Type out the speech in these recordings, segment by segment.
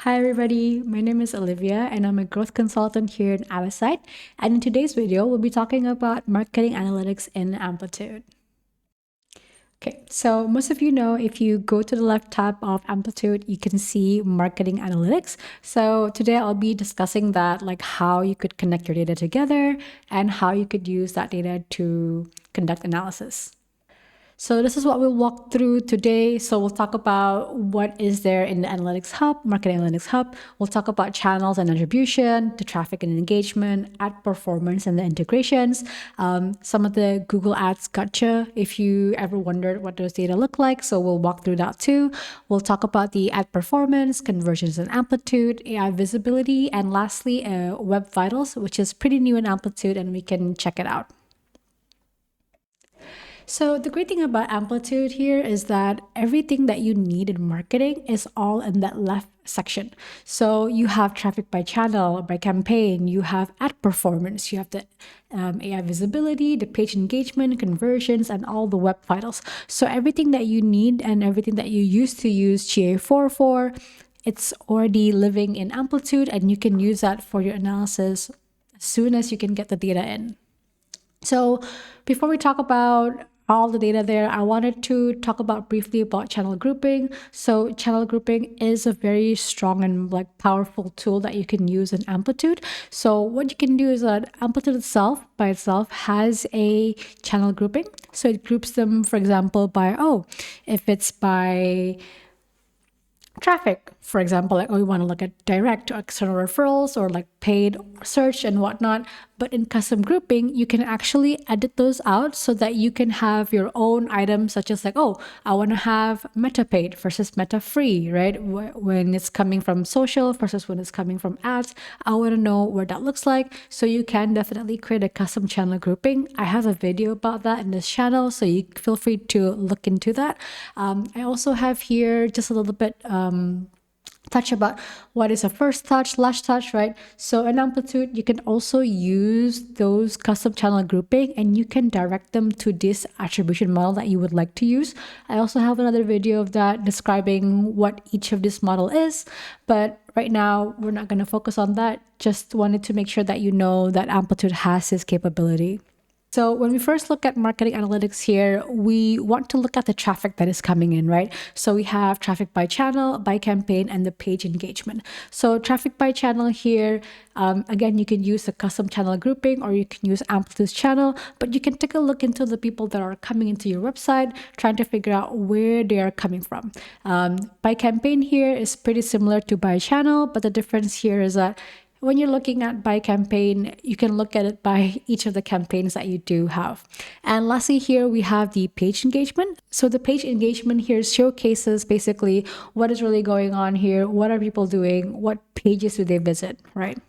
Hi everybody, my name is Olivia and I'm a growth consultant here in Adasight. And in today's video, we'll be talking about marketing analytics in Amplitude. Okay, so most of you know if you go to the left tab of Amplitude, you can see marketing analytics. So today I'll be discussing that, like how you could connect your data together and how you could use that data to conduct analysis. So this is what we'll walk through today. So we'll talk about what is there in the Analytics Hub, Marketing Analytics Hub. We'll talk about channels and attribution, the traffic and engagement, ad performance and the integrations, some of the Google Ads gotcha, if you ever wondered what those data look like. So we'll walk through that too. We'll talk about the ad performance, conversions and Amplitude, AI visibility, and lastly, Web Vitals, which is pretty new in Amplitude and we can check it out. So the great thing about Amplitude here is that everything that you need in marketing is all in that left section. So you have traffic by channel, by campaign, you have ad performance, you have the AI visibility, the page engagement, conversions, and all the web vitals. So everything that you need and everything that you used to use GA4 for, it's already living in Amplitude and you can use that for your analysis as soon as you can get the data in. So before we talk about all the data there, I wanted to talk about briefly about channel grouping. So channel grouping is a very strong and powerful tool that you can use in Amplitude. So what you can do is that Amplitude itself by itself has a channel grouping. So it groups them, for example, by, if it's by traffic, for example, like, we want to look at direct or external referrals or like paid search and whatnot. But in custom grouping, you can actually edit those out so that you can have your own items, such as like, I want to have meta paid versus meta free, right? When it's coming from social versus when it's coming from ads, I want to know what that looks like. So you can definitely create a custom channel grouping. I have a video about that in this channel, so you feel free to look into that. I also have here just a little bit touch about what is a first touch, last touch, right? So in Amplitude, you can also use those custom channel grouping and you can direct them to this attribution model that you would like to use. I also have another video of that describing what each of this model is, but right now we're not going to focus on that. Just wanted to make sure that you know that Amplitude has this capability. So when we first look at marketing analytics here, we want to look at the traffic that is coming in, right? So we have traffic by channel, by campaign, and the page engagement. So traffic by channel here, again, you can use the custom channel grouping or you can use Amplitude's channel, but you can take a look into the people that are coming into your website, trying to figure out where they are coming from. By campaign here is pretty similar to by channel, but the difference here is that when you're looking at by campaign, you can look at it by each of the campaigns that you do have. And lastly, here we have the page engagement. So the page engagement here showcases basically what is really going on here. What are people doing? What pages do they visit, right?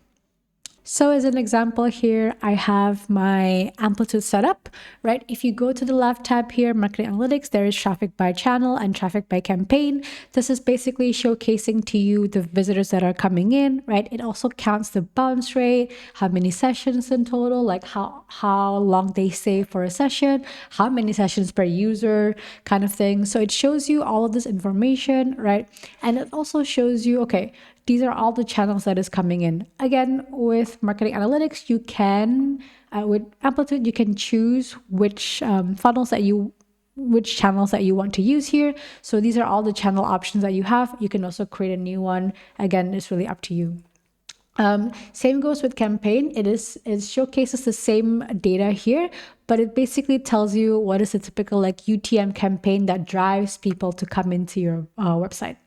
So as an example here, I have my Amplitude setup, right? If you go to the left tab here, Marketing Analytics, there is traffic by channel and traffic by campaign. This is basically showcasing to you the visitors that are coming in, right? It also counts the bounce rate, how many sessions in total, like how long they stay for a session, how many sessions per user kind of thing. So it shows you all of this information, right? And it also shows you, okay, these are all the channels that is coming in. Again, with marketing analytics, you can, with Amplitude, you can choose which channels that you want to use here. So these are all the channel options that you have. You can also create a new one. Again, it's really up to you. Same goes with campaign. It showcases the same data here, but it basically tells you what is a typical like UTM campaign that drives people to come into your website.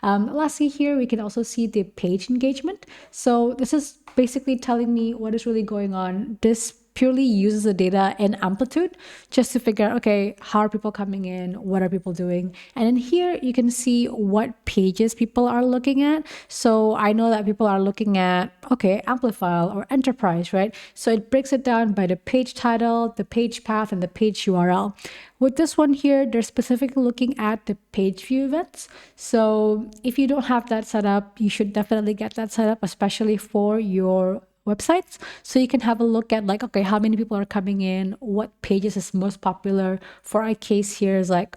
Lastly, here we can also see the page engagement. So this is basically telling me what is really going on. This purely uses the data in Amplitude just to figure out, okay, how are people coming in? What are people doing? And in here, you can see what pages people are looking at. So I know that people are looking at, okay, Amplify or Enterprise, right? So it breaks it down by the page title, the page path, and the page URL. With this one here, they're specifically looking at the page view events. So if you don't have that set up, you should definitely get that set up, especially for your websites, so you can have a look at like, okay, how many people are coming in, what pages is most popular. For our case here is like,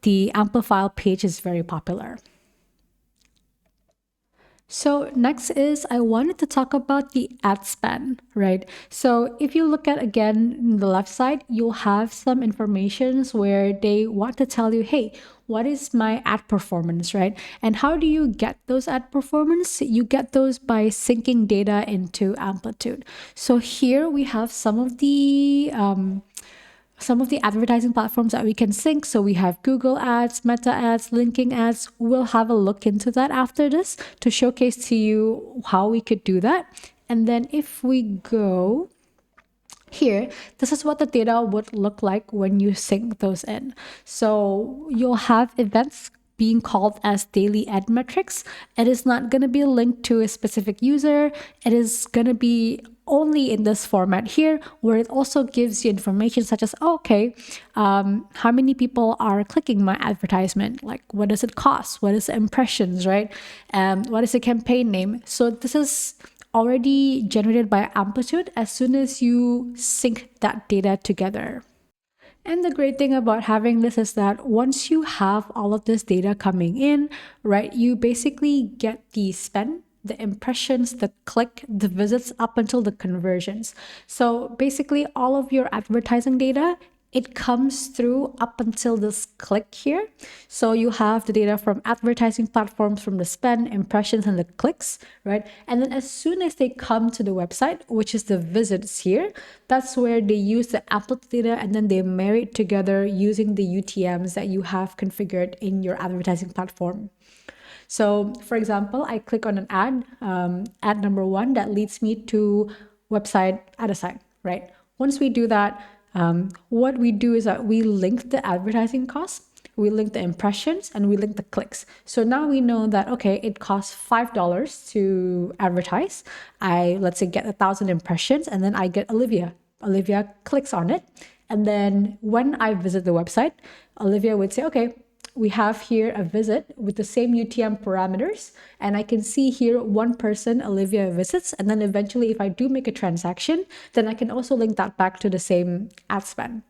the Amplify page is very popular. So next is I wanted to talk about the ad spend, right? So if you look at again the left side, you'll have some informations where they want to tell you, hey, what is my ad performance, right? And how do you get those ad performance? You get those by syncing data into Amplitude. So here we have some of the advertising platforms that we can sync. So we have Google Ads, Meta Ads, linking ads. We'll have a look into that after this to showcase to you how we could do that. And then if we go here, this is what the data would look like when you sync those in. So you'll have events being called as daily ad metrics. It is not going to be linked to a specific user. It is going to be only in this format here, where it also gives you information such as, oh, okay, how many people are clicking my advertisement? Like, what does it cost? What is the impressions, right? What is the campaign name? So this is already generated by Amplitude as soon as you sync that data together. And the great thing about having this is that once you have all of this data coming in, right, you basically get the spend, the impressions, the click, the visits up until the conversions. So basically all of your advertising data, it comes through up until this click here. So you have the data from advertising platforms, from the spend, impressions, and the clicks, right? And then as soon as they come to the website, which is the visits here, that's where they use the Amplitude data and then they marry it together using the UTMs that you have configured in your advertising platform. So for example, I click on an ad number one that leads me to website Adasight, right? Once we do that, what we do is that we link the advertising costs, we link the impressions, and we link the clicks. So now we know that, okay, it costs $5 to advertise. Let's say, get 1,000 impressions, and then I get Olivia. Olivia clicks on it. And then when I visit the website, Olivia would say, okay, we have here a visit with the same UTM parameters. And I can see here one person, Olivia, visits. And then eventually, if I do make a transaction, then I can also link that back to the same ad spend.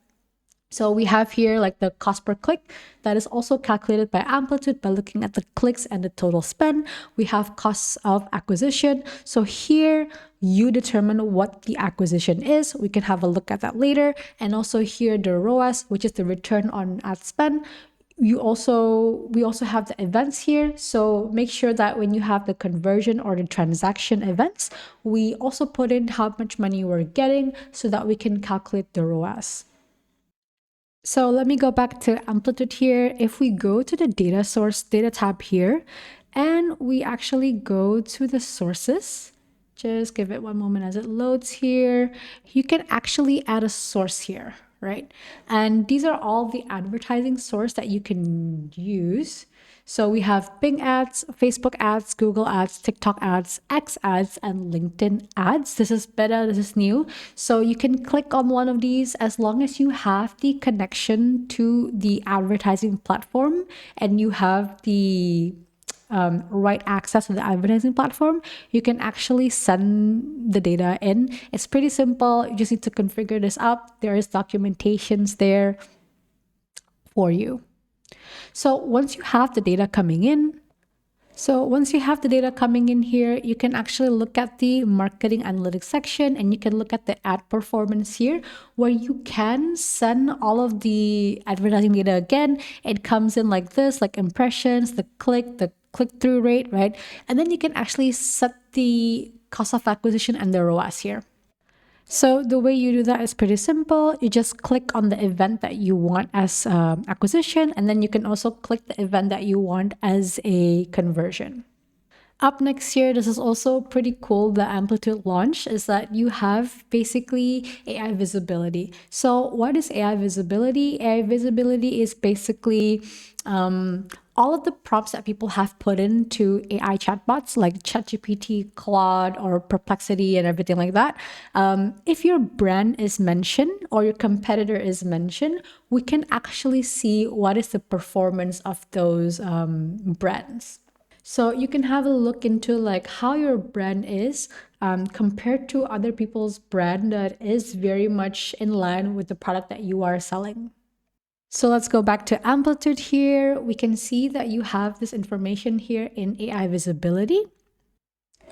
So we have here like the cost per click that is also calculated by Amplitude by looking at the clicks and the total spend. We have costs of acquisition. So here you determine what the acquisition is. We can have a look at that later. And also here the ROAS, which is the return on ad spend. We also have the events here. So make sure that when you have the conversion or the transaction events, we also put in how much money we're getting so that we can calculate the ROAS. So let me go back to Amplitude here. If we go to the data source data tab here, and we actually go to the sources, just give it one moment as it loads here, you can actually add a source here, right? And these are all the advertising source that you can use. So we have Bing ads, Facebook ads, Google ads, TikTok ads, X ads, and LinkedIn ads. This is beta, this is new. So you can click on one of these as long as you have the connection to the advertising platform and you have the right access to the advertising platform, you can actually send the data in. It's pretty simple. You just need to configure this up. There is documentations there for you. So once you have the data coming in, here, you can actually look at the marketing analytics section and you can look at the ad performance here where you can send all of the advertising data again. It comes in like this, like impressions, the click-through rate, right? And then you can actually set the cost of acquisition and the ROAS here. So the way you do that is pretty simple. You just click on the event that you want as acquisition, and then you can also click the event that you want as a conversion. Up next here, this is also pretty cool, the Amplitude launch, is that you have basically AI visibility. So what is AI visibility? AI visibility is basically all of the prompts that people have put into AI chatbots like ChatGPT, Claude, or Perplexity, and everything like that. If your brand is mentioned or your competitor is mentioned, we can actually see what is the performance of those brands. So you can have a look into like how your brand is compared to other people's brand that is very much in line with the product that you are selling. So let's go back to Amplitude here. We can see that you have this information here in AI visibility.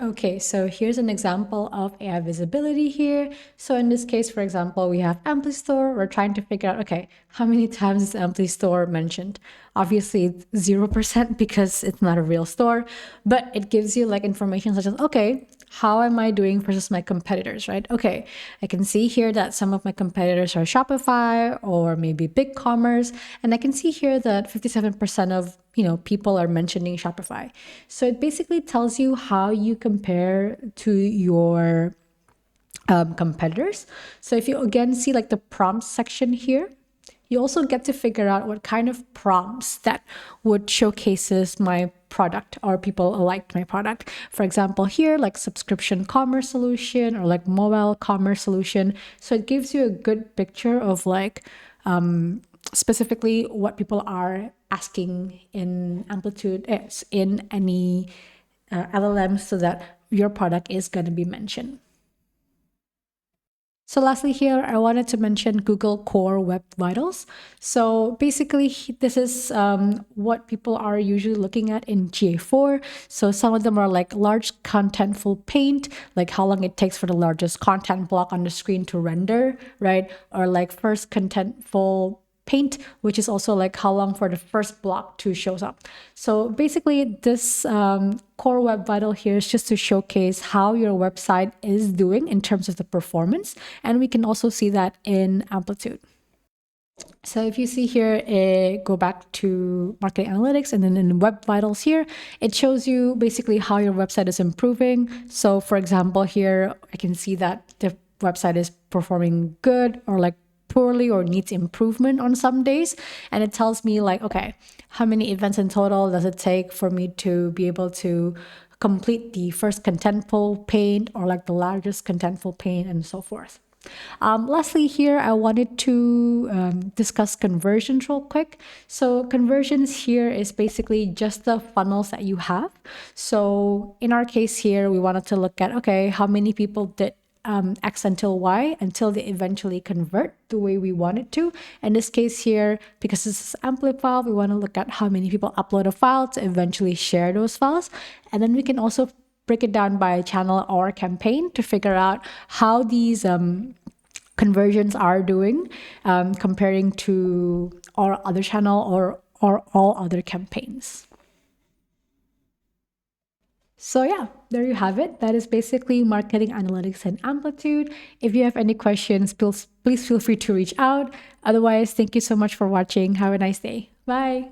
Okay, so here's an example of AI visibility here. So in this case, for example, we have Ampli Store. We're trying to figure out, okay, how many times is Ampli Store mentioned? Obviously, it's 0% because it's not a real store, but it gives you like information such as, okay, how am I doing versus my competitors, right? Okay, I can see here that some of my competitors are Shopify or maybe BigCommerce, and I can see here that 57% of people are mentioning Shopify. So it basically tells you how you compare to your competitors. So if you again see like the prompts section here, you also get to figure out what kind of prompts that would showcases my product or people liked my product. For example, here, like subscription commerce solution or like mobile commerce solution. So it gives you a good picture of like specifically what people are asking in Amplitude, in any LLM, so that your product is going to be mentioned. So lastly here, I wanted to mention Google Core Web Vitals. So basically, this is what people are usually looking at in GA4. So some of them are like large contentful paint, like how long it takes for the largest content block on the screen to render, right? Or like first contentful paint, which is also like how long for the first block to shows up. So basically this Core Web Vital here is just to showcase how your website is doing in terms of the performance. And we can also see that in Amplitude. So if you see here, go back to marketing analytics and then in Web Vitals here, it shows you basically how your website is improving. So for example, here I can see that the website is performing good or like poorly or needs improvement on some days. And it tells me like, okay, how many events in total does it take for me to be able to complete the first contentful paint or like the largest contentful paint and so forth. Lastly here, I wanted to discuss conversions real quick. So conversions here is basically just the funnels that you have. So in our case here, we wanted to look at, okay, how many people did X until Y until they eventually convert the way we want it to. In this case here, because this is Amplify, we want to look at how many people upload a file to eventually share those files. And then we can also break it down by channel or campaign to figure out how these conversions are doing comparing to our other channel or all other campaigns. So yeah, there you have it. That is basically marketing analytics and Amplitude. If you have any questions, please feel free to reach out. Otherwise, thank you so much for watching. Have a nice day. Bye.